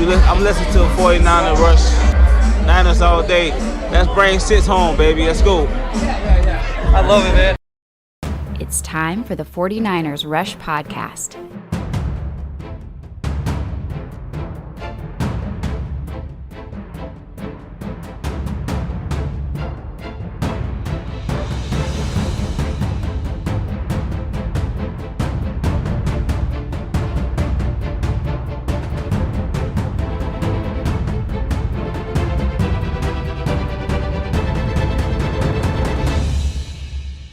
I'm listening to 49er Rush. Niners all day. Let's bring 6 home, baby. Let's go. I love it, man. It's time for the 49ers Rush podcast.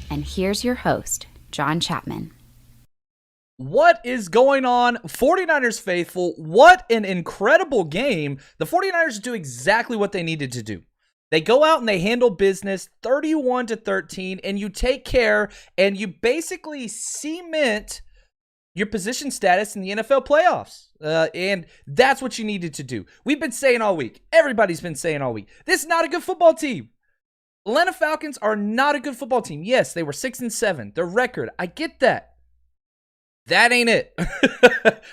And here's your host, John Chapman. What is going on, 49ers faithful? What an incredible game. The 49ers do exactly what they needed to do. They go out and they handle business 31-13, and you take care and you basically cement your position status in the NFL playoffs. And that's what you needed to do. We've been saying all week. Everybody's been saying all week. This is not a good football team. Atlanta Falcons are not a good football team. Yes, they were 6-7. Their record, I get that. That ain't it.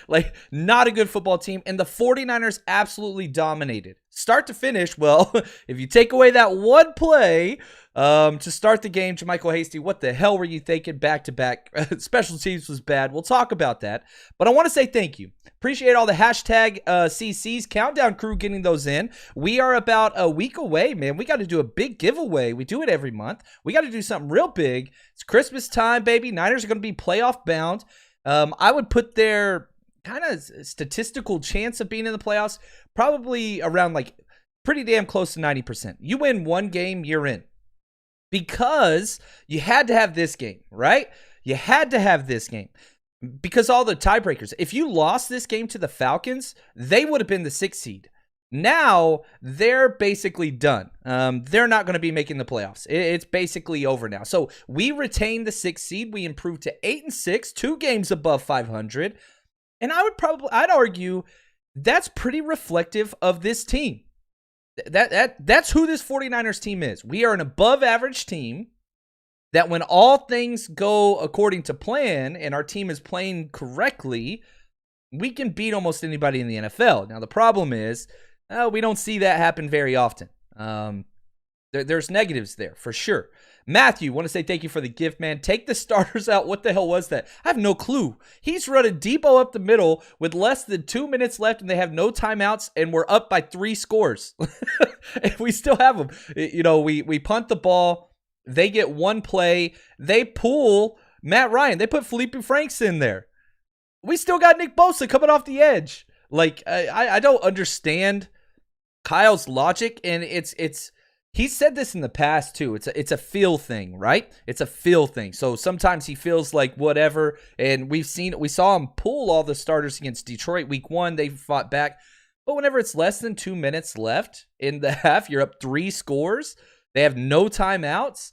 Like, not a good football team. And the 49ers absolutely dominated. Start to finish, well, if you take away that one play to start the game, JaMychal Hasty, what the hell were you thinking back-to-back? Special teams was bad. We'll talk about that. But I want to say thank you. Appreciate all the hashtag CCs, countdown crew getting those in. We are about a week away, man. We got to do a big giveaway. We do it every month. We got to do something real big. It's Christmas time, baby. Niners are going to be playoff bound. I would put their kind of statistical chance of being in the playoffs probably around like pretty damn close to 90%. You win one game, you're in. Because you had to have this game, right? You had to have this game. Because all the tiebreakers. If you lost this game to the Falcons, they would have been the 6th seed. Now, they're basically done. They're not going to be making the playoffs. It's basically over now. So, we retain the 6th seed. We improved to 8-6, 2 games above 500. And I'd argue that's pretty reflective of this team. That's who this 49ers team is. We are an above average team that when all things go according to plan and our team is playing correctly, we can beat almost anybody in the NFL. Now, the problem is we don't see that happen very often. There's negatives there for sure. Matthew, want to say thank you for the gift, man. Take the starters out. What the hell was that? I have no clue. He's running Depot up the middle with less than 2 minutes left, and they have no timeouts, and we're up by 3 scores. And we still have them. You know, we punt the ball. They get one play. They pull Matt Ryan. They put Felipe Franks in there. We still got Nick Bosa coming off the edge. Like, I don't understand Kyle's logic, and it's he said this in the past too. It's a feel thing, right? It's a feel thing. So sometimes he feels like whatever, and we saw him pull all the starters against Detroit week 1. They fought back. But whenever it's less than 2 minutes left in the half, you're up 3 scores. They have no timeouts.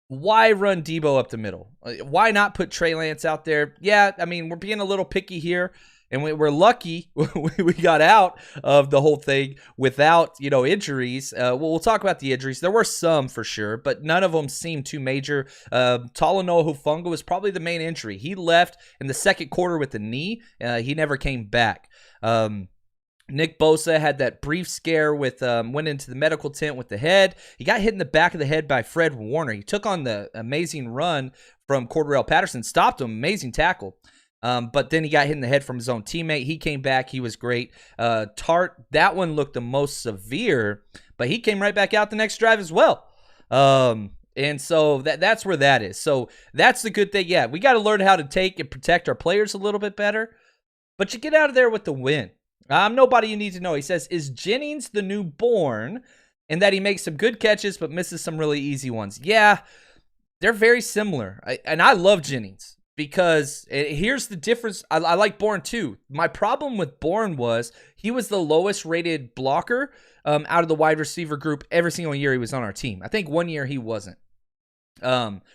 Why run Debo up the middle? Why not put Trey Lance out there? Yeah, I mean, we're being a little picky here, and we're lucky we got out of the whole thing without, injuries. We'll talk about the injuries. There were some for sure, but none of them seemed too major. Talanoa Hufanga was probably the main injury. He left in the second quarter with the knee. He never came back. Nick Bosa had that brief scare with went into the medical tent with the head. He got hit in the back of the head by Fred Warner. He took on the amazing run from Cordarrelle Patterson, stopped him, amazing tackle. But then he got hit in the head from his own teammate. He came back. He was great. Tart, that one looked the most severe, but he came right back out the next drive as well. And so that's where that is. So that's the good thing. Yeah, we got to learn how to take and protect our players a little bit better, but you get out of there with the win. I'm nobody you need to know. He says, is Jennings the new Bourne in that he makes some good catches but misses some really easy ones? Yeah, they're very similar. And I love Jennings because here's the difference. I like Bourne too. My problem with Bourne was he was the lowest rated blocker out of the wide receiver group every single year he was on our team. I think 1 year he wasn't.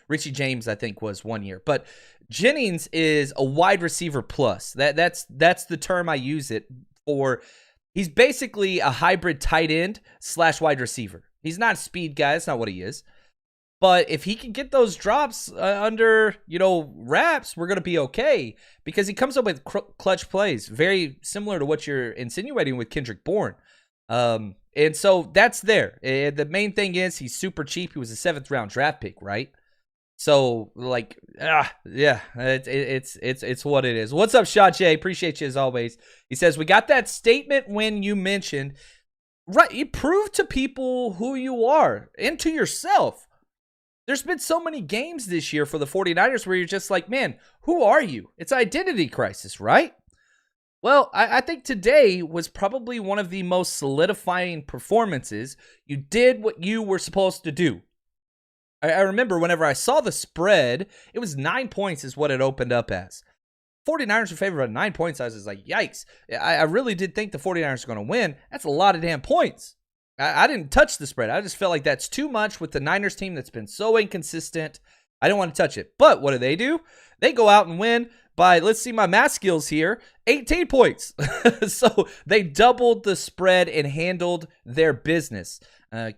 Richie James, I think, was 1 year. But Jennings is a wide receiver plus. That's the term I use it for. He's basically a hybrid tight end / wide receiver. He's not a speed guy. That's not what he is. But if he can get those drops under, wraps, we're going to be okay, because he comes up with clutch plays, very similar to what you're insinuating with Kendrick Bourne. And so that's there. The main thing is he's super cheap. He was a 7th-round draft pick, right? So, it's what it is. What's up, Shot J? Appreciate you as always. He says, we got that statement when you mentioned, right, you prove to people who you are and to yourself. There's been so many games this year for the 49ers where you're just like, man, who are you? It's identity crisis, right? Well, I think today was probably one of the most solidifying performances. You did what you were supposed to do. I remember whenever I saw the spread, it was 9 points is what it opened up as. 49ers were favored by 9 points. I was just like, yikes. I really did think the 49ers were going to win. That's a lot of damn points. I didn't touch the spread. I just felt like that's too much with the Niners team that's been so inconsistent. I didn't want to touch it. But what do? They go out and win by, let's see my math skills here, 18 points. So they doubled the spread and handled their business.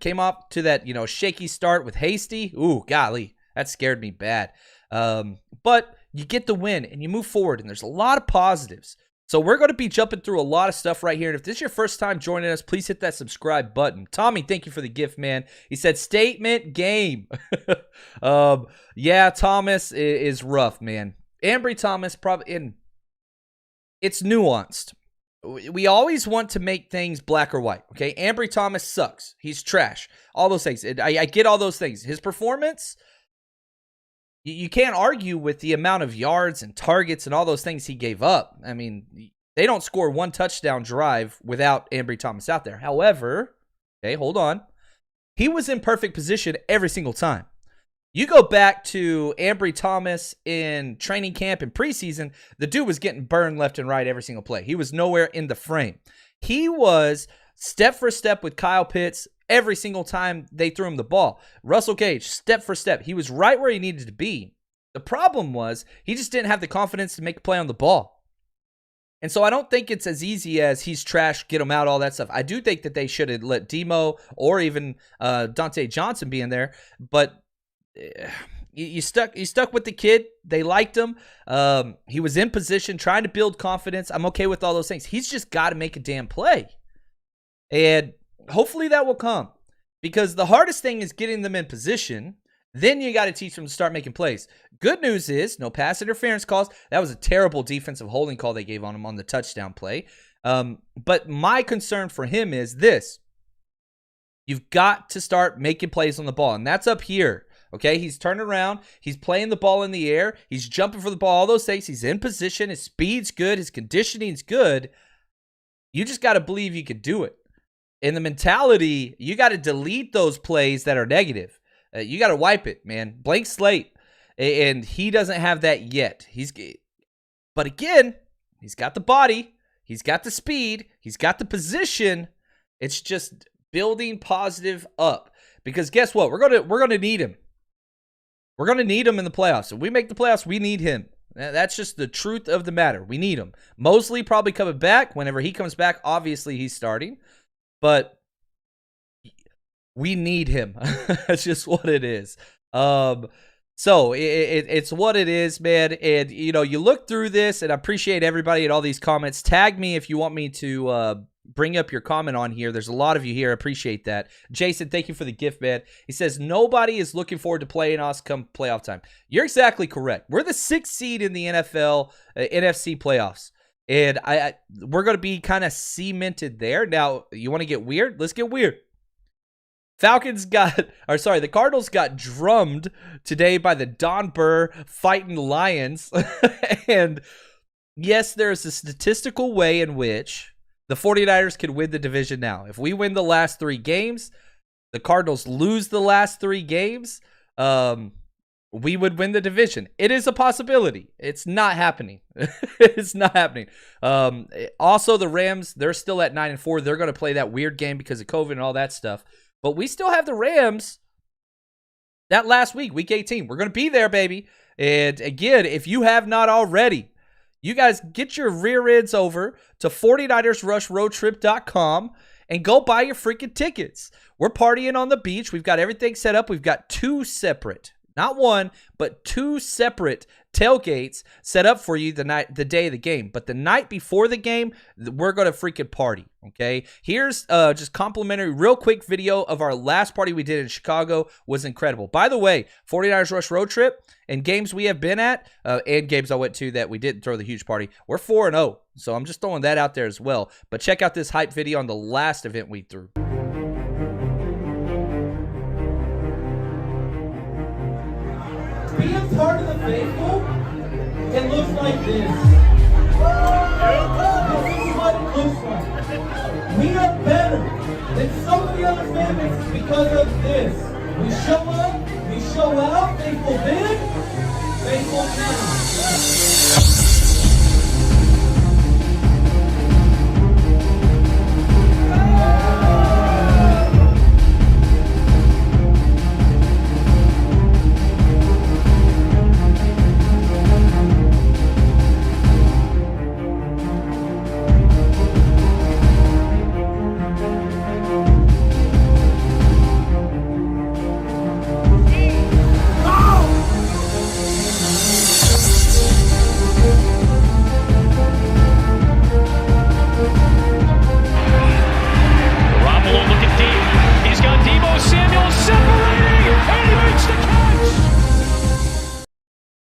Came off to that, shaky start with Hasty. Ooh, golly, that scared me bad. But you get the win and you move forward, and there's a lot of positives. So we're going to be jumping through a lot of stuff right here. And if this is your first time joining us, please hit that subscribe button. Tommy, thank you for the gift, man. He said, statement game. Yeah, Thomas is rough, man. Ambry Thomas, probably, it's nuanced. We always want to make things black or white, okay? Ambry Thomas sucks. He's trash. All those things. I get all those things. His performance, you can't argue with the amount of yards and targets and all those things he gave up. I mean, they don't score one touchdown drive without Ambry Thomas out there. However, okay, hold on. He was in perfect position every single time. You go back to Ambry Thomas in training camp and preseason, the dude was getting burned left and right every single play. He was nowhere in the frame. He was step for step with Kyle Pitts every single time they threw him the ball. Russell Gage, step for step. He was right where he needed to be. The problem was he just didn't have the confidence to make a play on the ball. And so I don't think it's as easy as he's trash, get him out, all that stuff. I do think that they should have let Demo or even Dante Johnson be in there, but you stuck with the kid. They liked him. He was in position, trying to build confidence. I'm okay with all those things. He's just got to make a damn play. And hopefully that will come, because the hardest thing is getting them in position. Then you got to teach them to start making plays. Good news is no pass interference calls. That was a terrible defensive holding call they gave on him on the touchdown play. But my concern for him is this. You've got to start making plays on the ball, and that's up here. Okay, he's turning around. He's playing the ball in the air. He's jumping for the ball, all those things. He's in position. His speed's good. His conditioning's good. You just got to believe you could do it. In the mentality, you got to delete those plays that are negative. You got to wipe it, man. Blank slate. And he doesn't have that yet. But again, he's got the body. He's got the speed. He's got the position. It's just building positive up. Because guess what? We're gonna need him. We're going to need him in the playoffs. If we make the playoffs, we need him. That's just the truth of the matter. We need him. Mosley probably coming back. Whenever he comes back, obviously he's starting. But we need him. That's just what it is. So it's what it is, man. And, you look through this, and I appreciate everybody and all these comments. Tag me if you want me to bring up your comment on here. There's a lot of you here. I appreciate that. Jason, thank you for the gift, man. He says, nobody is looking forward to playing us come playoff time. You're exactly correct. We're the 6th seed in the NFL, NFC playoffs. And we're going to be kind of cemented there. Now, you want to get weird? Let's get weird. The Cardinals got drummed today by the Don Burr fighting Lions. And yes, there's a statistical way in which the 49ers can win the division now. If we win the last 3 games, the Cardinals lose the last 3 games, we would win the division. It is a possibility. It's not happening. It's not happening. Also, the Rams, they're still at 9-4. They're going to play that weird game because of COVID and all that stuff. But we still have the Rams that last week, week 18. We're going to be there, baby. And again, if you have not already, you guys get your rear ends over to 49ersrushroadtrip.com and go buy your freaking tickets. We're partying on the beach. We've got everything set up. We've got 2 separate, not one, but 2 separate tailgates set up for you the day of the game. But the night before the game, we're going to freaking party, okay? Here's just complimentary, real quick video of our last party we did in Chicago. Was incredible. By the way, 49ers Rush road trip and games we have been at and games I went to that we didn't throw the huge party, we're 4-0. So I'm just throwing that out there as well. But check out this hype video on the last event we threw. Being part of the faithful, it looks like this. This is what it looks like. We are better than so many other fan bases because of this. We show up, we show out, faithful big, faithful now.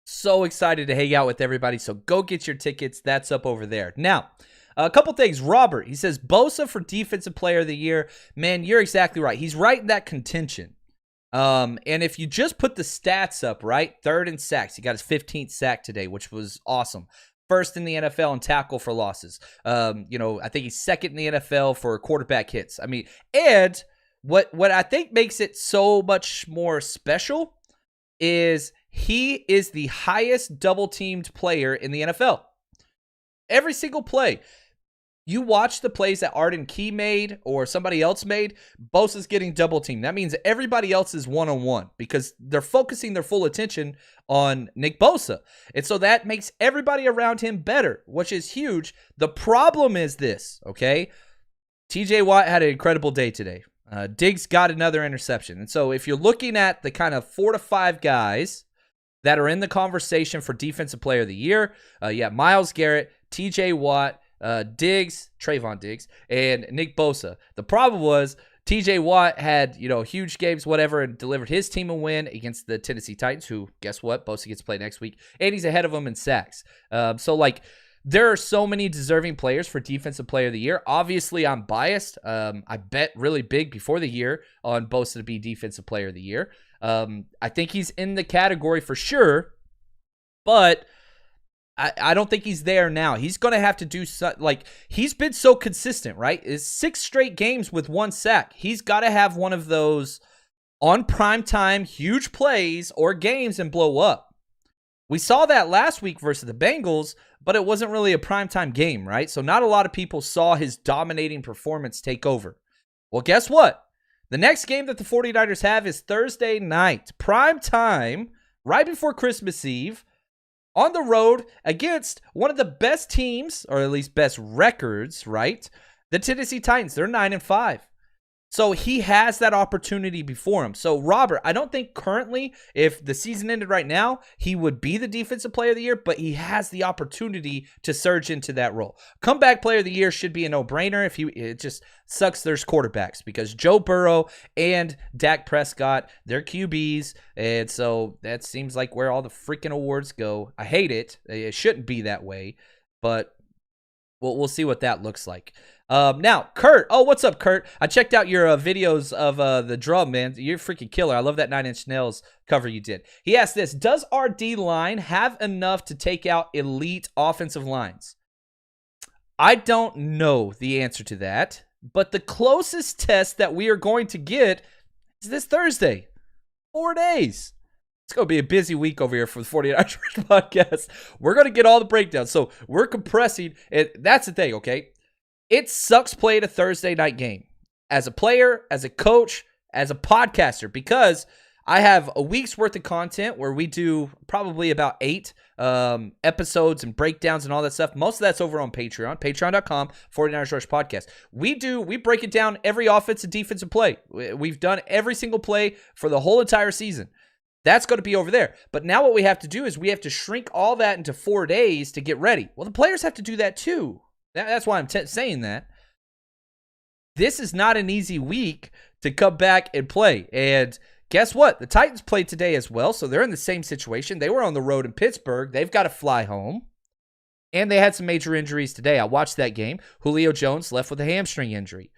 So excited to hang out with everybody, so go get your tickets. That's up over there. Now, a couple things. Robert, he says, Bosa for Defensive Player of the Year. Man, you're exactly right. He's right in that contention. And if you just put the stats up, right, 3rd in sacks. He got his 15th sack today, which was awesome. 1st in the NFL in tackle for losses. I think he's 2nd in the NFL for quarterback hits. I mean, and what I think makes it so much more special is he is the highest double-teamed player in the NFL. Every single play. You watch the plays that Arden Key made or somebody else made, Bosa's getting double-teamed. That means everybody else is one-on-one because they're focusing their full attention on Nick Bosa. And so that makes everybody around him better, which is huge. The problem is this, okay? TJ Watt had an incredible day today. Diggs got another interception. And so if you're looking at the kind of 4 to 5 guys that are in the conversation for Defensive Player of the Year, Myles Garrett, TJ Watt, Diggs, Trayvon Diggs, and Nick Bosa. The problem was TJ Watt had, huge games, whatever, and delivered his team a win against the Tennessee Titans, who, guess what? Bosa gets to play next week, and he's ahead of them in sacks. There are so many deserving players for Defensive Player of the Year. Obviously, I'm biased. I bet really big before the year on Bosa to be Defensive Player of the Year. I think he's in the category for sure, but I don't think he's there now. He's going to have to do he's been so consistent, right? It's 6 straight games with 1 sack. He's got to have one of those on primetime huge plays or games and blow up. We saw that last week versus the Bengals, but it wasn't really a primetime game, right? So not a lot of people saw his dominating performance take over. Well, guess what? The next game that the 49ers have is Thursday night, prime time, right before Christmas Eve, on the road against one of the best teams, or at least best records, right? The Tennessee Titans. They're 9-5. So he has that opportunity before him. So, Robert, I don't think currently, if the season ended right now, he would be the Defensive Player of the Year, but he has the opportunity to surge into that role. Comeback Player of the Year should be a no-brainer. It just sucks there's quarterbacks because Joe Burrow and Dak Prescott, they're QBs, and so that seems like where all the freaking awards go. I hate it. It shouldn't be that way, but we'll see what that looks like. Now, Kurt. Oh, what's up, Kurt? I checked out your videos of the drum, man. You're freaking killer. I love that 9 Inch Nails cover you did. He asked this: does our D-line have enough to take out elite offensive lines? I don't know the answer to that, but the closest test that we are going to get is this Thursday. 4 days. It's going to be a busy week over here for the 49ers podcast. We're going to get all the breakdowns. So we're compressing. That's the thing, okay? It sucks playing a Thursday night game as a player, as a coach, as a podcaster, because I have a week's worth of content where we do probably about 8 episodes and breakdowns and all that stuff. Most of that's over on Patreon, patreon.com, 49ers Rush Podcast. We break it down every offensive, defensive play. We've done every single play for the whole entire season. That's going to be over there. But now what we have to do is we have to shrink all that into 4 days to get ready. Well, the players have to do that too. That's why I'm saying that. This is not an easy week to come back and play. And guess what? The Titans played today as well, so they're in the same situation. They were on the road in Pittsburgh. They've got to fly home. And they had some major injuries today. I watched that game. Julio Jones left with a hamstring injury.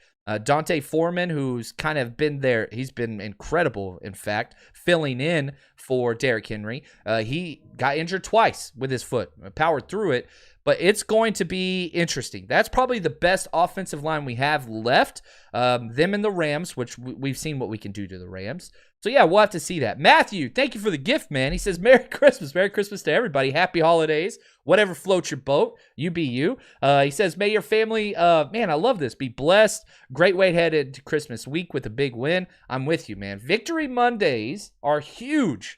Dante Foreman, who's kind of been there, he's been incredible, in fact, filling in for Derrick Henry. He got injured twice with his foot, powered through it. But it's going to be interesting. That's probably the best offensive line we have left. Them and the Rams, which we've seen what we can do to the Rams. So, yeah, we'll have to see that. Matthew, thank you for the gift, man. He says, Merry Christmas. Merry Christmas to everybody. Happy holidays. Whatever floats your boat. You be you. He says, may your family, man, I love this. Be blessed. Great way to head into Christmas week with a big win. I'm with you, man. Victory Mondays are huge.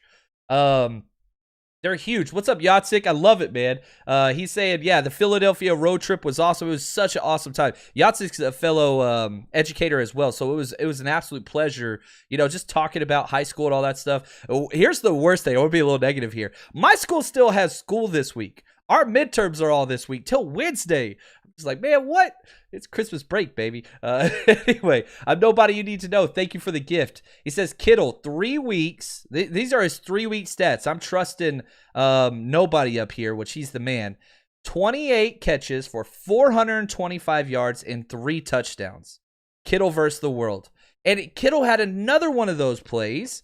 They're huge. What's up, Yatsik? I love it, man. He's saying, yeah, the Philadelphia road trip was awesome. It was such an awesome time. Yatsik's a fellow educator as well, so it was an absolute pleasure, just talking about high school and all that stuff. Here's the worst thing. I want to be a little negative here. My school still has school this week. Our midterms are all this week till Wednesday. I'm just like, man, what? It's Christmas break, baby. Anyway, I'm nobody you need to know. Thank you for the gift. He says, Kittle, 3 weeks. These are his 3-week stats. I'm trusting nobody up here, which he's the man. 28 catches for 425 yards and 3 touchdowns. Kittle versus the world. And Kittle had another one of those plays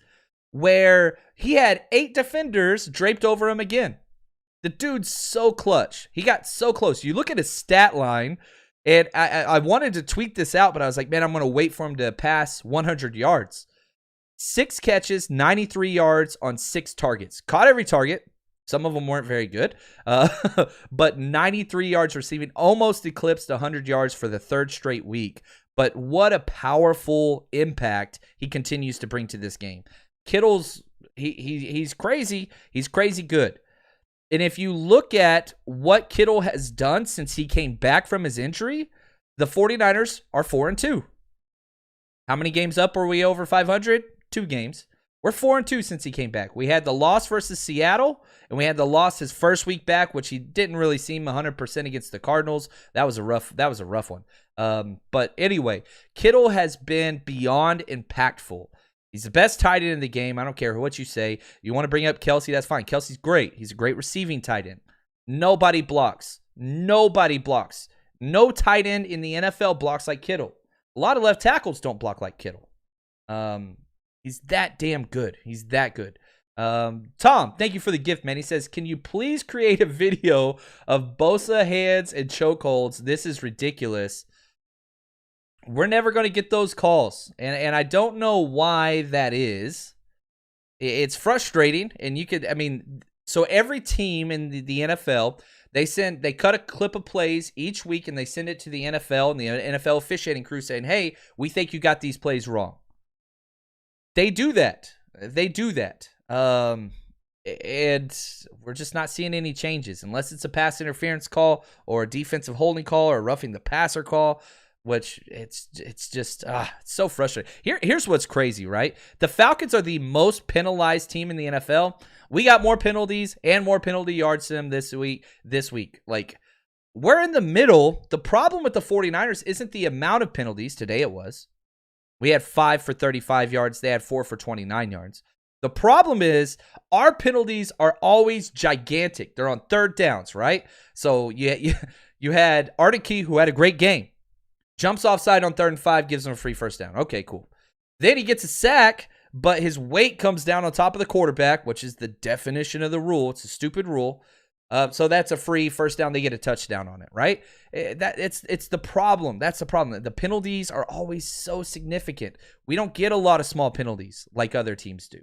where he had 8 defenders draped over him again. The dude's so clutch. He got so close. You look at his stat line, and I wanted to tweet this out, but I was like, man, I'm going to wait for him to pass 100 yards. 6 catches, 93 yards on 6 targets. Caught every target. Some of them weren't very good. But 93 yards receiving, almost eclipsed 100 yards for the 3rd straight week. But what a powerful impact he continues to bring to this game. Kittle's, he's crazy. He's crazy good. And if you look at what Kittle has done since he came back from his injury, the 49ers are 4-2. How many games up were we over 500? 2 games. We're 4-2 since he came back. We had the loss versus Seattle, and we had the loss his first week back, which he didn't really seem 100% against the Cardinals. That was a rough one. But anyway, Kittle has been beyond impactful. He's the best tight end in the game. I don't care what you say. You want to bring up Kelsey, that's fine. Kelsey's great. He's a great receiving tight end. Nobody blocks. Nobody blocks. No tight end in the NFL blocks like Kittle. A lot of left tackles don't block like Kittle. He's that damn good. He's that good. Tom, thank you for the gift, man. He says, can you please create a video of Bosa hands and chokeholds? This is ridiculous. We're never going to get those calls, and I don't know why that is. It's frustrating, and so every team in the NFL, they cut a clip of plays each week, and they send it to the NFL and the NFL officiating crew saying, hey, we think you got these plays wrong. They do that. And we're just not seeing any changes unless it's a pass interference call or a defensive holding call or a roughing the passer call. Which it's just it's so frustrating. Here's what's crazy, right? The Falcons are the most penalized team in the NFL. We got more penalties and more penalty yards than them this week. Like, we're in the middle. The problem with the 49ers isn't the amount of penalties. Today it was. We had 5 for 35 yards. They had 4 for 29 yards. The problem is our penalties are always gigantic. They're on 3rd downs, right? So you had Artie, who had a great game. Jumps offside on 3rd and 5, gives him a free first down. Okay, cool. Then he gets a sack, but his weight comes down on top of the quarterback, which is the definition of the rule. It's a stupid rule. So that's a free first down. They get a touchdown on it, right? It's the problem. That's the problem. The penalties are always so significant. We don't get a lot of small penalties like other teams do.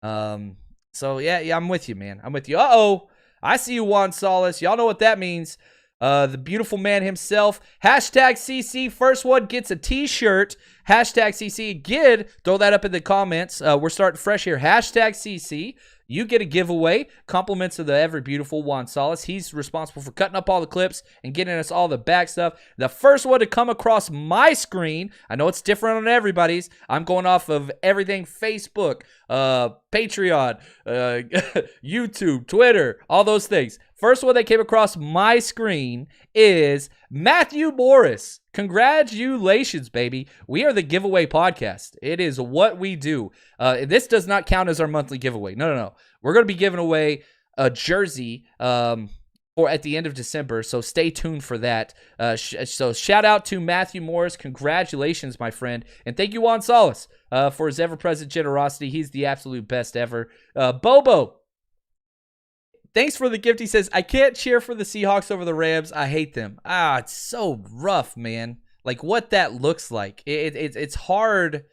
So yeah, I'm with you, man. I'm with you. Uh-oh. I see you, Juan Solis. Y'all know what that means. The beautiful man himself. Hashtag CC. First one gets a t-shirt. Hashtag CC. Again, throw that up in the comments. We're starting fresh here. Hashtag CC. You get a giveaway. Compliments of the ever beautiful Juan Salas. He's responsible for cutting up all the clips and getting us all the back stuff. The first one to come across my screen, I know it's different on everybody's. I'm going off of everything Facebook, Patreon, YouTube, Twitter, all those things. First one that came across my screen is Matthew Morris. Congratulations, baby. We are the giveaway podcast. It is what we do. This does not count as our monthly giveaway. No. We're going to be giving away a jersey or at the end of December, so stay tuned for that. So shout out to Matthew Morris. Congratulations, my friend. And thank you, Juan Salas, for his ever-present generosity. He's the absolute best ever. Bobo, thanks for the gift. He says, I can't cheer for the Seahawks over the Rams. I hate them. It's so rough, man. Like what that looks like. It's hard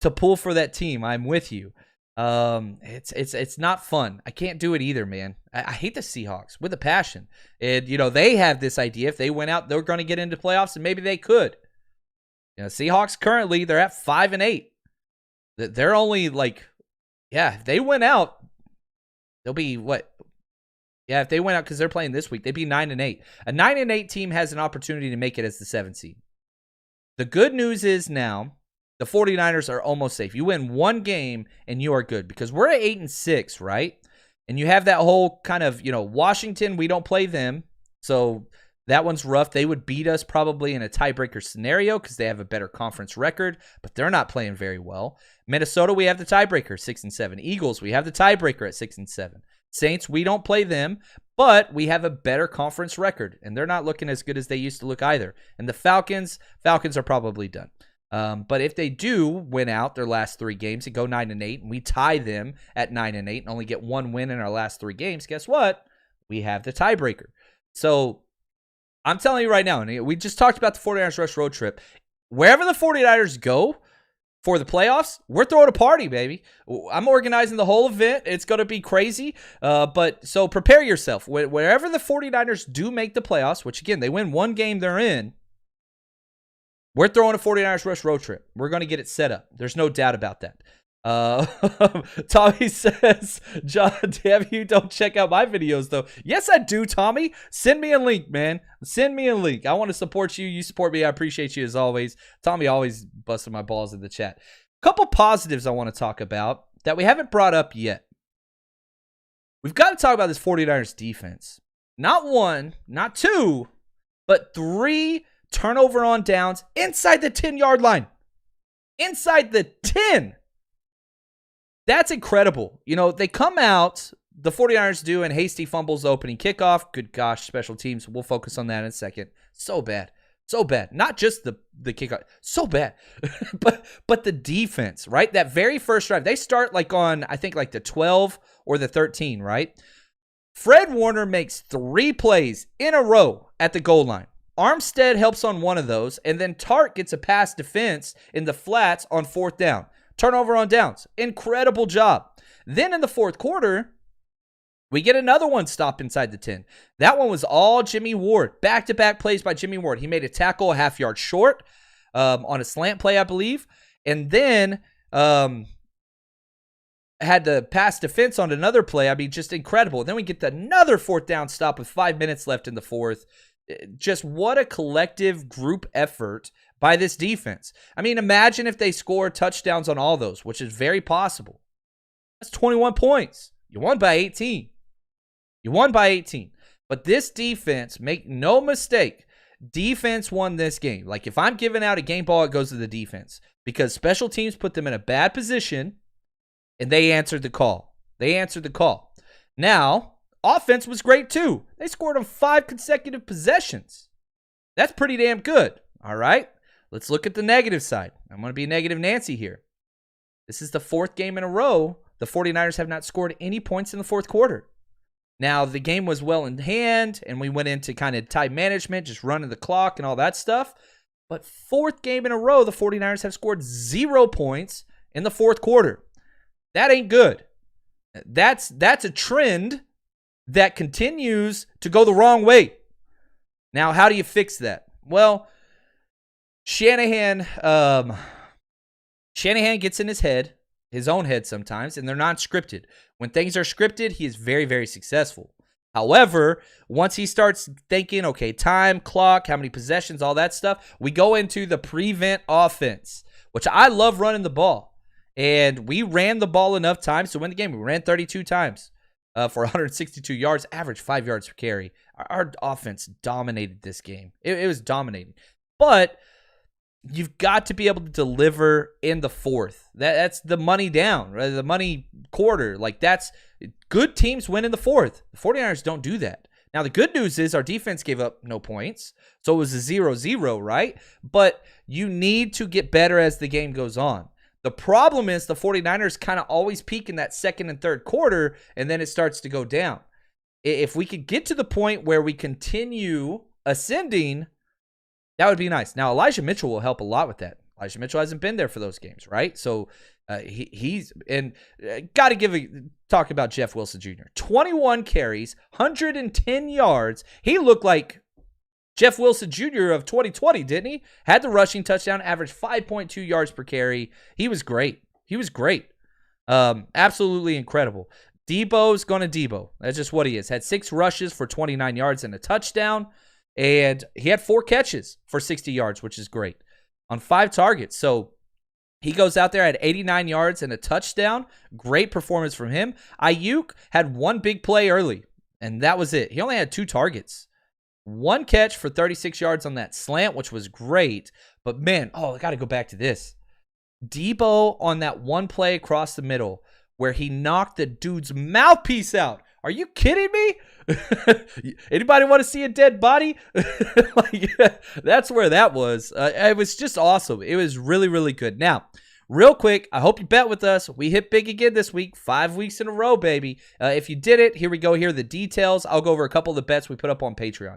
to pull for that team. I'm with you. It's not fun. I can't do it either, man. I hate the Seahawks with a passion. And, they have this idea. If they went out, they're going to get into playoffs, and maybe they could. Seahawks currently, they're at 5-8. They're only if they went out, they'll be what? Yeah, if they went out because they're playing this week, they'd be 9-8. A 9-8 team has an opportunity to make it as the 7th seed. The good news is now the 49ers are almost safe. You win one game and you are good because we're at 8-6, right? And you have that whole kind of, Washington, we don't play them. So that one's rough. They would beat us probably in a tiebreaker scenario because they have a better conference record, but they're not playing very well. Minnesota, we have the tiebreaker, 6-7. Eagles, we have the tiebreaker at 6-7. Saints, we don't play them, but we have a better conference record, and they're not looking as good as they used to look either. And the Falcons are probably done. But if they do win out their last 3 games and go 9-8, and we tie them at 9-8 and only get 1 win in our last 3 games, guess what? We have the tiebreaker. So I'm telling you right now, and we just talked about the 49ers Rush road trip. Wherever the 49ers go for the playoffs, we're throwing a party, baby. I'm organizing the whole event. It's going to be crazy. But so prepare yourself. Wherever the 49ers do make the playoffs, which again, they win 1 game they're in, we're throwing a 49ers Rush road trip. We're going to get it set up. There's no doubt about that. Tommy says, John, damn, you don't check out my videos, though. Yes, I do, Tommy. Send me a link, man. Send me a link. I want to support you. You support me. I appreciate you as always. Tommy always busting my balls in the chat. A couple positives I want to talk about that we haven't brought up yet. We've got to talk about this 49ers defense. Not 1, not 2, but 3 turnover on downs inside the 10-yard line. Inside the 10. That's incredible. They come out, the 49ers do, and hasty fumbles opening kickoff. Good gosh, special teams. We'll focus on that in a second. So bad. So bad. Not just the kickoff. So bad. but the defense, right? That very first drive, they start on, I think, the 12 or the 13, right? Fred Warner makes 3 plays in a row at the goal line. Armstead helps on one of those, and then Tart gets a pass defense in the flats on 4th down. Turnover on downs. Incredible job. Then in the 4th quarter, we get another one stop inside the 10. That one was all Jimmy Ward. Back-to-back plays by Jimmy Ward. He made a tackle a half yard short on a slant play, I believe. And then had the pass defense on another play. I mean, just incredible. Then we get another 4th down stop with 5 minutes left in the 4th. Just what a collective group effort by this defense. I mean, imagine if they score touchdowns on all those, which is very possible. That's 21 points. You won by 18. But this defense, make no mistake, defense won this game. If I'm giving out a game ball, it goes to the defense because special teams put them in a bad position and they answered the call. Now, offense was great too. They scored on 5 consecutive possessions. That's pretty damn good. All right. Let's look at the negative side. I'm going to be negative Nancy here. This is the 4th game in a row. The 49ers have not scored any points in the 4th quarter. Now, the game was well in hand, and we went into kind of time management, just running the clock and all that stuff. But 4th game in a row, the 49ers have scored 0 points in the 4th quarter. That ain't good. That's a trend that continues to go the wrong way. Now, how do you fix that? Well, Shanahan gets in his own head sometimes, and they're not scripted. When things are scripted, he is very, very successful. However, once he starts thinking, okay, time, clock, how many possessions, all that stuff, we go into the prevent offense, which I love running the ball. And we ran the ball enough times to win the game. We ran 32 times for 162 yards, average 5 yards per carry. Our offense dominated this game. It was dominating. But you've got to be able to deliver in the fourth. That's the money down, right? The money quarter. Like, that's good teams win in the fourth. The 49ers don't do that. Now, the good news is our defense gave up no points, so it was a 0-0, right? But you need to get better as the game goes on. The problem is the 49ers kind of always peak in that second and third quarter, and then it starts to go down. If we could get to the point where we continue ascending, that would be nice. Now, Elijah Mitchell will help a lot with that. Elijah Mitchell hasn't been there for those games, right? So he's and got to talk about Jeff Wilson Jr. 21 carries, 110 yards. He looked like Jeff Wilson Jr. of 2020, didn't he? Had the rushing touchdown, averaged 5.2 yards per carry. He was great. Absolutely incredible. Debo's going to Debo. That's just what he is. Had 6 rushes for 29 yards and a touchdown. And he had 4 catches for 60 yards, which is great, on 5 targets. So he goes out there at 89 yards and a touchdown. Great performance from him. Ayuk had 1 big play early, and that was it. He only had 2 targets. 1 catch for 36 yards on that slant, which was great. But, man, I got to go back to this. Debo on that 1 play across the middle where he knocked the dude's mouthpiece out. Are you kidding me? Anybody want to see a dead body? That's where that was. It was just awesome. It was really, really good. Now, real quick, I hope you bet with us. We hit big again this week. 5 weeks in a row, baby. If you did it, here we go. Here are the details. I'll go over a couple of the bets we put up on Patreon.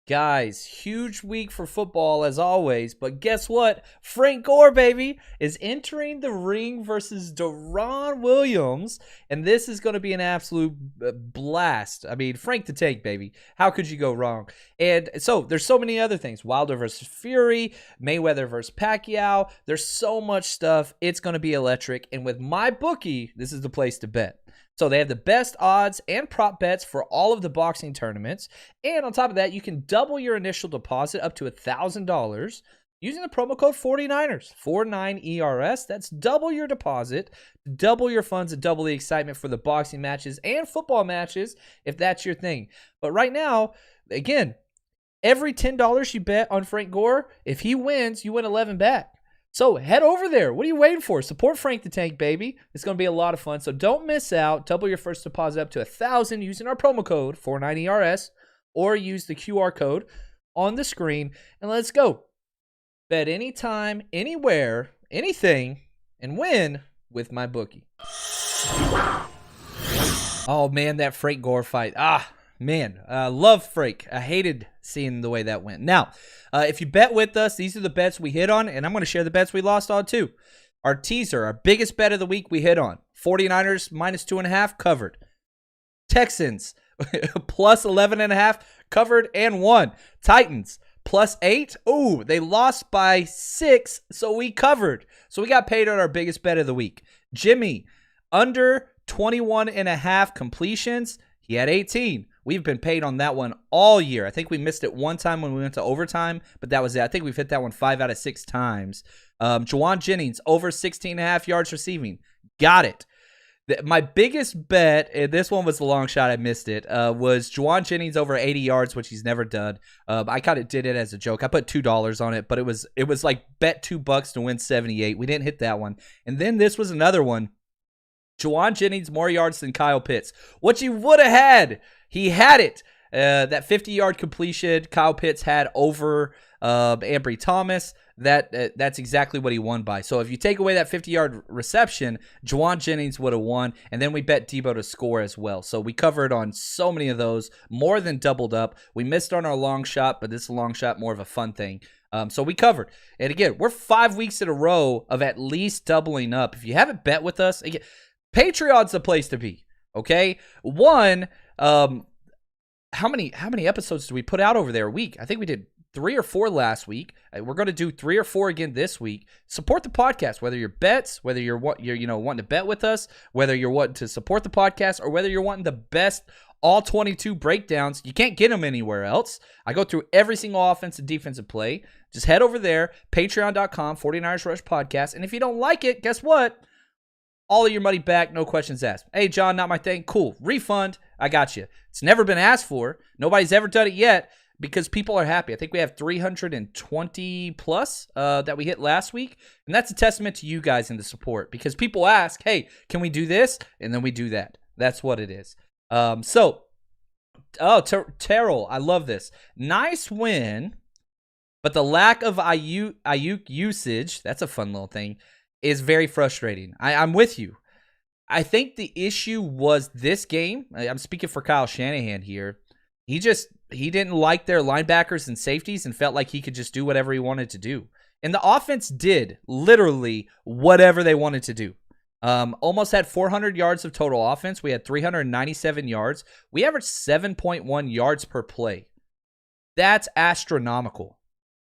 Guys, huge week for football as always, but guess what? Frank Gore, baby, is entering the ring versus Deron Williams, and this is going to be an absolute blast. I mean, Frank the Tank, baby. How could you go wrong? And so there's so many other things. Wilder versus Fury, Mayweather versus Pacquiao. There's so much stuff. It's going to be electric, and with my bookie, this is the place to bet. So they have the best odds and prop bets for all of the boxing tournaments. And on top of that, you can double your initial deposit up to $1,000 using the promo code 49ers, 49ERS. That's double your deposit, double your funds, and double the excitement for the boxing matches and football matches if that's your thing. But right now, again, every $10 you bet on Frank Gore, if he wins, you win 11 back. So head over there. What are you waiting for? Support Frank the Tank, baby. It's going to be a lot of fun. So don't miss out. Double your first deposit up to $1,000 using our promo code 49ERS or use the QR code on the screen. And let's go. Bet anytime, anywhere, anything, and win with my bookie. Oh, man, that Frank Gore fight. Man, love Frank. I hated seeing the way that went. Now, if you bet with us, these are the bets we hit on, and I'm going to share the bets we lost on too. Our teaser, our biggest bet of the week we hit on. 49ers minus 2.5 covered. Texans plus 11.5 covered and won. Titans plus 8. Ooh, they lost by 6, so we covered. So we got paid on our biggest bet of the week. Jimmy, under 21.5 completions. He had 18. We've been paid on that one all year. I think we missed it one time when we went to overtime, but that was it. I think we've hit that one 5 out of 6 times. Juwan Jennings, over 16.5 yards receiving. Got it. My biggest bet, and this one was a long shot, I missed it, was Juwan Jennings over 80 yards, which he's never done. I kind of did it as a joke. I put $2 on it, but it was like bet $2 to win 78. We didn't hit that one. And then this was another one. Juwan Jennings, more yards than Kyle Pitts. What you would have had, he had it. That 50-yard completion Kyle Pitts had over Ambry Thomas. That's exactly what he won by. So if you take away that 50-yard reception, Juwan Jennings would have won. And then we bet Debo to score as well. So we covered on so many of those, more than doubled up. We missed on our long shot, but this is a long shot, more of a fun thing. So we covered. And again, we're 5 weeks in a row of at least doubling up. If you haven't bet with us, again, Patreon's the place to be, okay? One, how many episodes do we put out over there a week? I think we did 3 or 4 last week. We're going to do 3 or 4 again this week. Support the podcast, whether you're bets, whether you're wanting to bet with us, whether you're wanting to support the podcast, or whether you're wanting the best all 22 breakdowns. You can't get them anywhere else. I go through every single offensive and defensive play. Just head over there, patreon.com, 49ers Rush Podcast. And if you don't like it, guess what? All of your money back, no questions asked. Hey, John, not my thing. Cool. Refund. I got you. It's never been asked for. Nobody's ever done it yet because people are happy. I think we have 320 plus that we hit last week. And that's a testament to you guys and the support because people ask, hey, can we do this? And then we do that. That's what it is. Terrell, I love this. Nice win, but the lack of Ayuk usage, that's a fun little thing, is very frustrating. I'm with you. I think the issue was this game. I'm speaking for Kyle Shanahan here. He didn't like their linebackers and safeties and felt like he could just do whatever he wanted to do. And the offense did literally whatever they wanted to do. Almost had 400 yards of total offense. We had 397 yards. We averaged 7.1 yards per play. That's astronomical.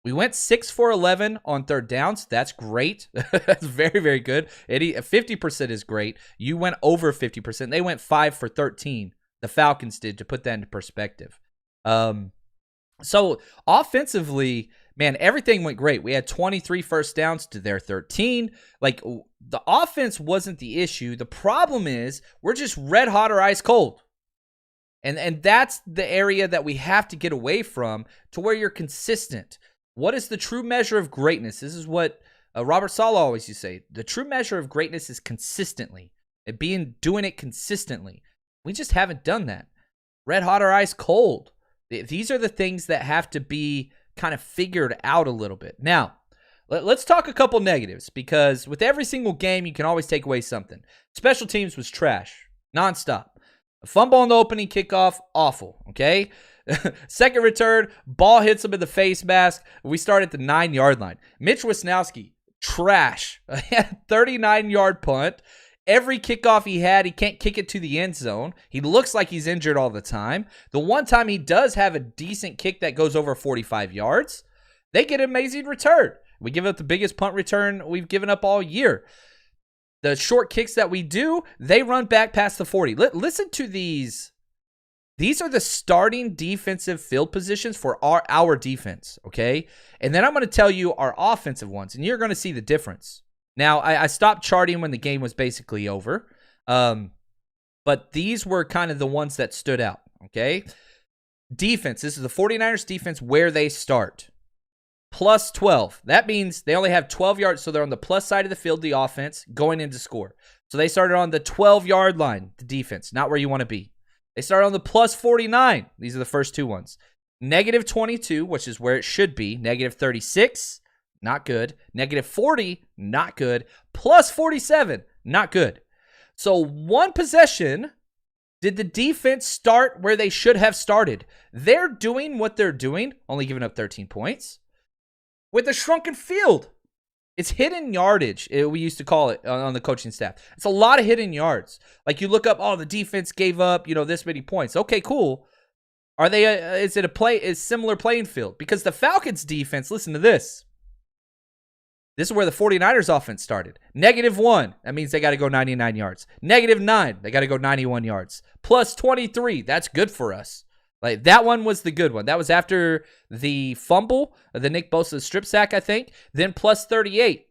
We went 6 for 11 on third downs. That's great. That's very, very good. 50% is great. You went over 50%. They went 5 for 13. The Falcons did, to put that into perspective. So offensively, man, everything went great. We had 23 first downs to their 13. Like, the offense wasn't the issue. The problem is we're just red hot or ice cold. And that's the area that we have to get away from to where you're consistent. What is the true measure of greatness? This is what Robert Saleh always used to say. The true measure of greatness is consistently. Doing it consistently. We just haven't done that. Red hot or ice cold. These are the things that have to be kind of figured out a little bit. Now, let's talk a couple negatives, because with every single game, you can always take away something. Special teams was trash, nonstop. A fumble on the opening kickoff, awful, okay? Second return, ball hits him in the face mask. We start at the 9-yard line. Mitch Wisnowski, trash. 39-yard punt. Every kickoff he had, he can't kick it to the end zone. He looks like he's injured all the time. The one time he does have a decent kick that goes over 45 yards, they get an amazing return. We give up the biggest punt return we've given up all year. The short kicks that we do, they run back past the 40. Listen to these. These are the starting defensive field positions for our defense, okay? And then I'm going to tell you our offensive ones, and you're going to see the difference. Now, I stopped charting when the game was basically over, but these were kind of the ones that stood out, okay? Defense, this is the 49ers defense where they start. Plus 12. That means they only have 12 yards, so they're on the plus side of the field, the offense, going in to score. So they started on the 12-yard line, the defense, not where you want to be. They started on the plus 49. These are the first two ones. Negative 22, which is where it should be. Negative 36. Not good. Negative 40, not good. Plus 47, not good. So one possession, did the defense start where they should have started? They're doing what they're doing, only giving up 13 points, with a shrunken field. It's hidden yardage, we used to call it on the coaching staff. It's a lot of hidden yards. Like, you look up, oh, the defense gave up, this many points. Okay, cool. Are they? Is it a similar playing field? Because the Falcons defense, listen to this. This is where the 49ers offense started. Negative 1. That means they got to go 99 yards. Negative 9. They got to go 91 yards. Plus 23. That's good for us. Like, that one was the good one. That was after the fumble, the Nick Bosa strip sack, I think. Then plus 38.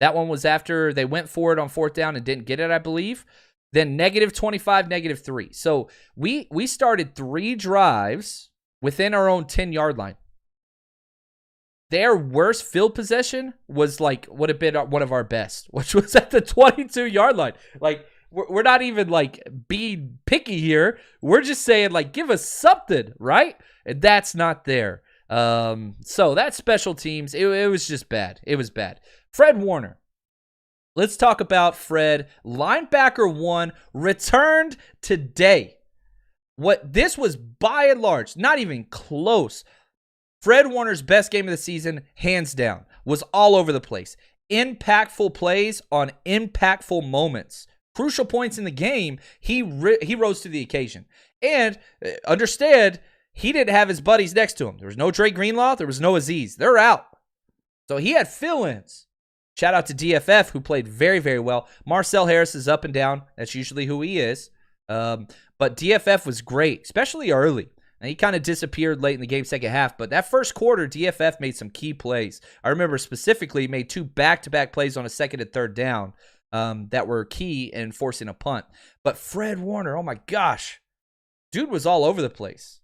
That one was after they went for it on fourth down and didn't get it, I believe. Then negative 25, negative 3. So we started 3 drives within our own 10-yard line. Their worst field possession would have been one of our best, which was at the 22-yard line. Like, we're not even, being picky here. We're just saying, give us something, right? And that's not there. So that's special teams. It was just bad. It was bad. Fred Warner. Let's talk about Fred. Linebacker 1 returned today. This was, by and large, not even close. Fred Warner's best game of the season, hands down, was all over the place. Impactful plays on impactful moments. crucial points in the game, he rose to the occasion. And understand, he didn't have his buddies next to him. There was no Dre Greenlaw. There was no Aziz. They're out. So he had fill-ins. Shout out to DFF, who played very, very well. Marcel Harris is up and down. That's usually who he is. But DFF was great, especially early. And he kind of disappeared late in the game, second half. But that first quarter, DFF made some key plays. I remember specifically made 2 back-to-back plays on a second and third down that were key in forcing a punt. But Fred Warner, oh my gosh. Dude was all over the place.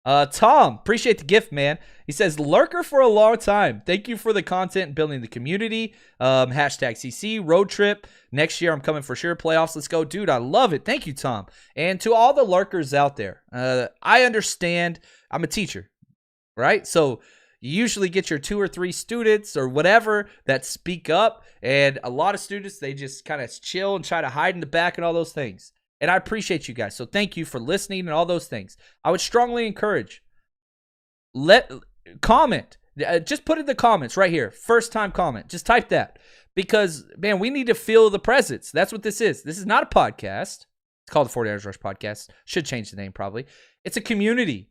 Tom, appreciate the gift, man. He says, lurker for a long time. Thank you for the content and building the community. Hashtag CC, road trip. Next year, I'm coming for sure. Playoffs, let's go. Dude, I love it. Thank you, Tom. And to all the lurkers out there, I understand. I'm a teacher, right? So you usually get your 2 or 3 students or whatever that speak up. And a lot of students, they just kind of chill and try to hide in the back and all those things. And I appreciate you guys. So thank you for listening and all those things. I would strongly encourage, comment. Just put in the comments right here. First time comment. Just type that. Because, man, we need to feel the presence. That's what this is. This is not a podcast. It's called the 49ers Rush Podcast. Should change the name probably. It's a community.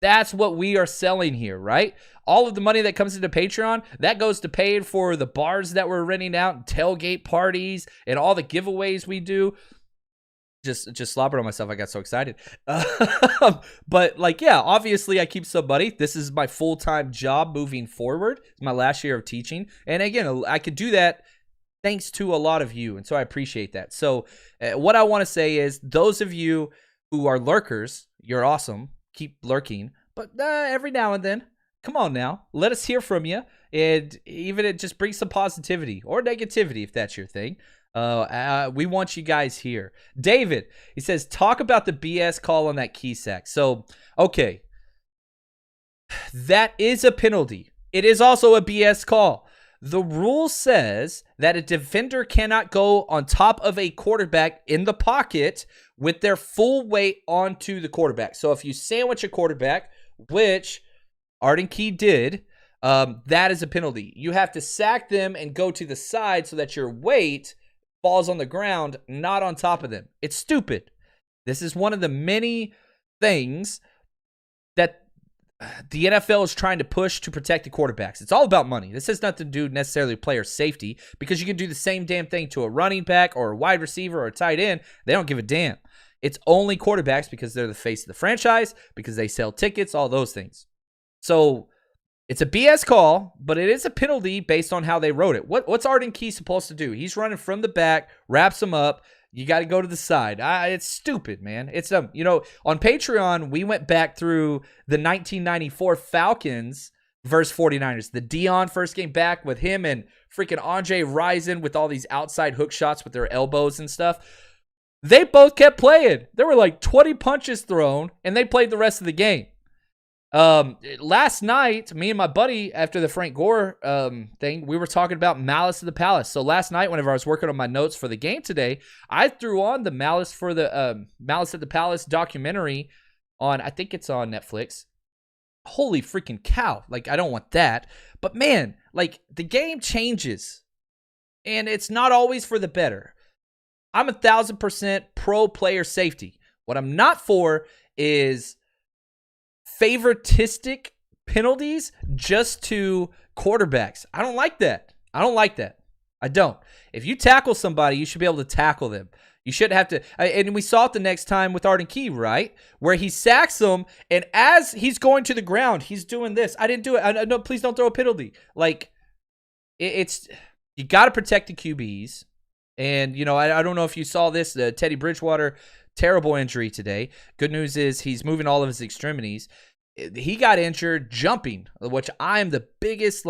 That's what we are selling here, right? All of the money that comes into Patreon, that goes to paying for the bars that we're renting out, and tailgate parties, and all the giveaways we do. Just slobbered on myself. I got so excited. But like, yeah, obviously I keep some money. This is my full-time job moving forward. It's my last year of teaching. And again, I could do that thanks to a lot of you. And so I appreciate that. So what I want to say is those of you who are lurkers, you're awesome. Keep lurking. But every now and then, come on now. Let us hear from you. And even it just brings some positivity or negativity if that's your thing. We want you guys here. David, he says, talk about the BS call on that key sack. So, okay. That is a penalty. It is also a BS call. The rule says that a defender cannot go on top of a quarterback in the pocket with their full weight onto the quarterback. So if you sandwich a quarterback, which Arden Key did, that is a penalty. You have to sack them and go to the side so that your weight falls on the ground, not on top of them. It's stupid. This is one of the many things that the NFL is trying to push to protect the quarterbacks. It's all about money. This has nothing to do necessarily with player safety, because you can do the same damn thing to a running back or a wide receiver or a tight end. They don't give a damn. It's only quarterbacks because they're the face of the franchise, because they sell tickets, all those things. So it's a BS call, but it is a penalty based on how they wrote it. What's Arden Key supposed to do? He's running from the back, wraps him up. You got to go to the side. It's stupid, man. It's on Patreon, we went back through the 1994 Falcons versus 49ers. The Dion first game back with him and freaking Andre Rison with all these outside hook shots with their elbows and stuff. They both kept playing. There were like 20 punches thrown, and they played the rest of the game. Last night, me and my buddy, after the Frank Gore thing, we were talking about Malice of the Palace. So last night, whenever I was working on my notes for the game today, I threw on the Malice of the Palace documentary on, I think it's on Netflix. Holy freaking cow. Like, I don't want that. But man, like, the game changes. And it's not always for the better. I'm 1,000% pro player safety. What I'm not for is favoritistic penalties just to quarterbacks. I don't like that. I don't. If you tackle somebody, you should be able to tackle them. You shouldn't have to. And we saw it the next time with Arden Key, right? Where he sacks him, and as he's going to the ground, he's doing this. I didn't do it. No, please don't throw a penalty. Like, it's you got to protect the QBs. And, I don't know if you saw this, Teddy Bridgewater, terrible injury today. Good news is he's moving all of his extremities. He got injured jumping, which I am the biggest,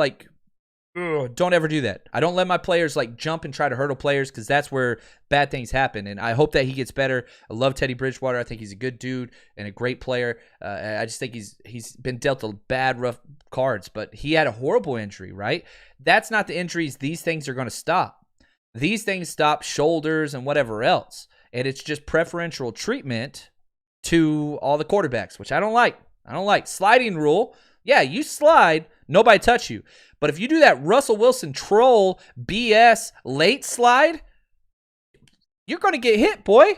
don't ever do that. I don't let my players, jump and try to hurdle players, because that's where bad things happen. And I hope that he gets better. I love Teddy Bridgewater. I think he's a good dude and a great player. I just think he's been dealt a bad, rough cards. But he had a horrible injury, right? That's not the injuries these things are going to stop. These things stop shoulders and whatever else. And it's just preferential treatment to all the quarterbacks, which I don't like. Sliding rule. Yeah, you slide, nobody touch you. But if you do that Russell Wilson troll BS late slide, you're going to get hit, boy.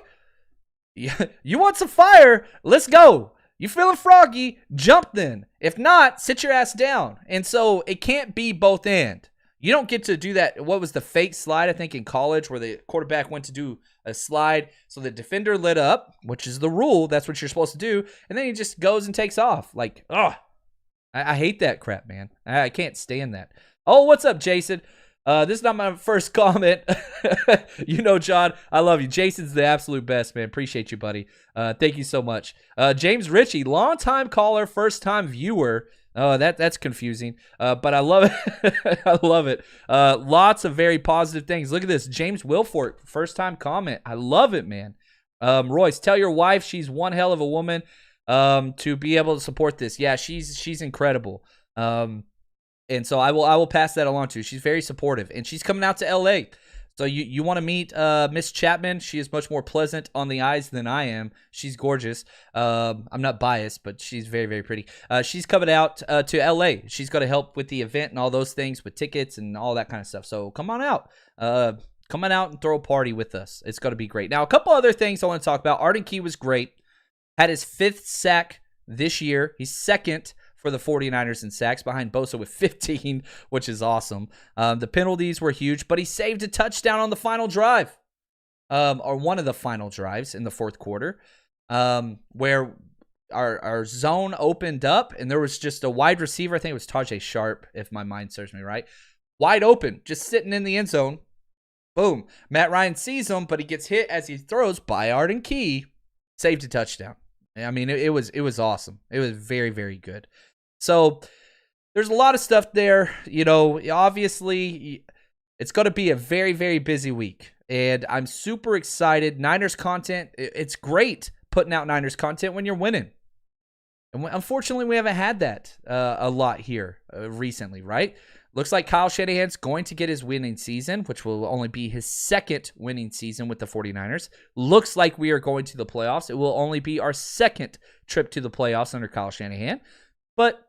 You want some fire? Let's go. You feeling froggy? Jump then. If not, sit your ass down. And so it can't be both and. You don't get to do that. What was the fake slide, I think, in college where the quarterback went to do a slide. So the defender lit up, which is the rule. That's what you're supposed to do. And then he just goes and takes off. Like, oh, I hate that crap, man. I can't stand that. Oh, what's up, Jason? This is not my first comment. You know, John, I love you. Jason's the absolute best, man. Appreciate you, buddy. Thank you so much. James Ritchie, longtime caller, first-time viewer. Oh, that's confusing. But I love it. I love it. Lots of very positive things. Look at this. James Wilfort, first-time comment. I love it, man. Royce, tell your wife she's one hell of a woman to be able to support this. Yeah, she's incredible. And so I will pass that along to you. She's very supportive, and she's coming out to LA. So you want to meet Miss Chapman? She is much more pleasant on the eyes than I am. She's gorgeous. I'm not biased, but she's very, very pretty. She's coming out to LA. She's going to help with the event and all those things with tickets and all that kind of stuff. So come on out. Come on out and throw a party with us. It's going to be great. Now, a couple other things I want to talk about. Arden Key was great. Had his 5th sack this year. He's 2nd for the 49ers in sacks, behind Bosa with 15, which is awesome. The penalties were huge, but he saved a touchdown on the final drive, or one of the final drives in the 4th quarter, where our zone opened up, and there was just a wide receiver. I think it was Tajay Sharp, if my mind serves me right. Wide open, just sitting in the end zone. Boom. Matt Ryan sees him, but he gets hit as he throws by Arden Key. Saved a touchdown. I mean, it was awesome. It was very, very good. So there's a lot of stuff there. You know, obviously, it's going to be a very, very busy week. And I'm super excited. Niners content, it's great putting out Niners content when you're winning. And unfortunately, we haven't had that a lot here recently, right? Looks like Kyle Shanahan's going to get his winning season, which will only be his 2nd winning season with the 49ers. Looks like we are going to the playoffs. It will only be our 2nd trip to the playoffs under Kyle Shanahan. But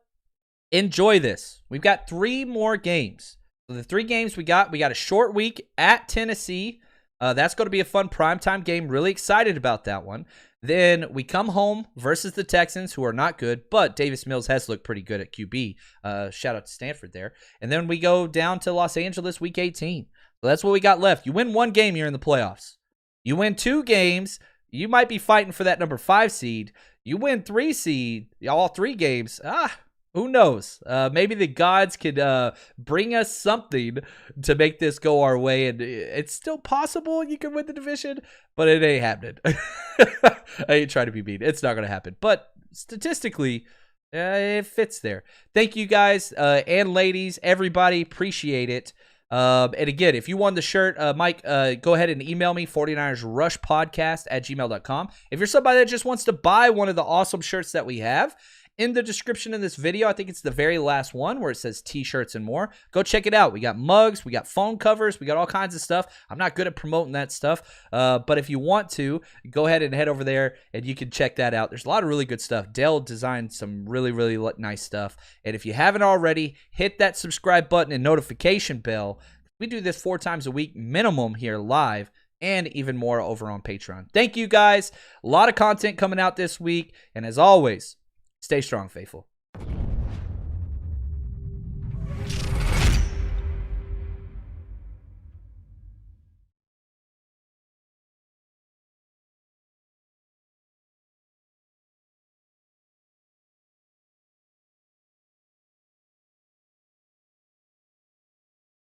enjoy this. We've got 3 more games. So the 3 games we got a short week at Tennessee. That's going to be a fun primetime game. Really excited about that one. Then we come home versus the Texans, who are not good, but Davis Mills has looked pretty good at QB. Shout out to Stanford there. And then we go down to Los Angeles week 18. So that's what we got left. You win 1 game, you're in the playoffs. You win 2 games, you might be fighting for that number 5 seed. You win 3 seed, all 3 games. Who knows? Maybe the gods could bring us something to make this go our way, and it's still possible you can win the division, but it ain't happening. I ain't trying to be mean. It's not going to happen. But statistically, it fits there. Thank you guys and ladies, everybody. Appreciate it. And again, if you won the shirt, Mike, go ahead and email me, 49ersrushpodcast@gmail.com. If you're somebody that just wants to buy one of the awesome shirts that we have, in the description of this video, I think it's the very last one where it says t-shirts and more. Go check it out. We got mugs, we got phone covers, we got all kinds of stuff. I'm not good at promoting that stuff, but if you want to, go ahead and head over there and you can check that out. There's a lot of really good stuff. Dell designed some really, really nice stuff. And if you haven't already, hit that subscribe button and notification bell. We do this 4 times a week minimum here live, and even more over on Patreon. Thank you guys. A lot of content coming out this week. And as always, stay strong, faithful.